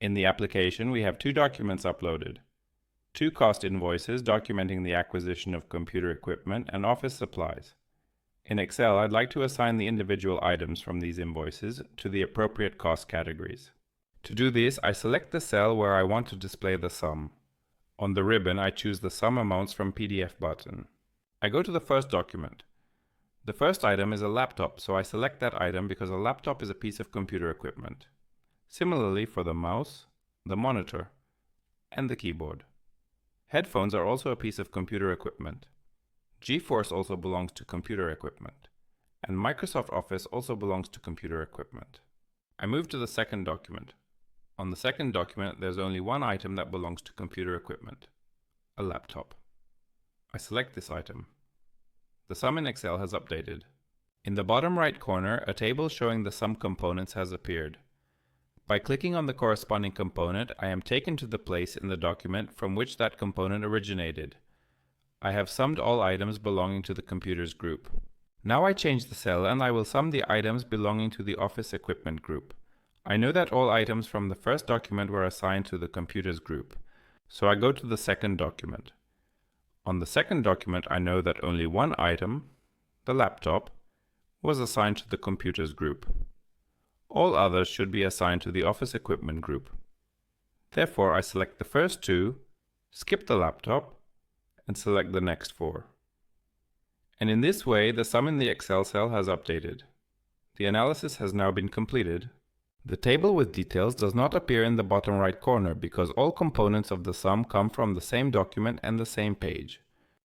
In the application, we have two documents uploaded. Two cost invoices documenting the acquisition of computer equipment and office supplies. In Excel, I'd like to assign the individual items from these invoices to the appropriate cost categories. To do this, I select the cell where I want to display the sum. On the ribbon, I choose the Sum Amounts from PDF button. I go to the first document. The first item is a laptop, so I select that item because a laptop is a piece of computer equipment. Similarly for the mouse, the monitor, and the keyboard. Headphones are also a piece of computer equipment. GeForce also belongs to computer equipment, and Microsoft Office also belongs to computer equipment. I move to the second document. On the second document, there's only one item that belongs to computer equipment, a laptop. I select this item. The sum in Excel has updated. In the bottom right corner, a table showing the sum components has appeared. By clicking on the corresponding component, I am taken to the place in the document from which that component originated. I have summed all items belonging to the computers group. Now I change the cell and I will sum the items belonging to the office equipment group. I know that all items from the first document were assigned to the computers group, so I go to the second document. On the second document, I know that only one item, the laptop, was assigned to the computers group. All others should be assigned to the office equipment group. Therefore, I select the first two, skip the laptop, and select the next four. And in this way, the sum in the Excel cell has updated. The analysis has now been completed. The table with details does not appear in the bottom right corner because all components of the sum come from the same document and the same page.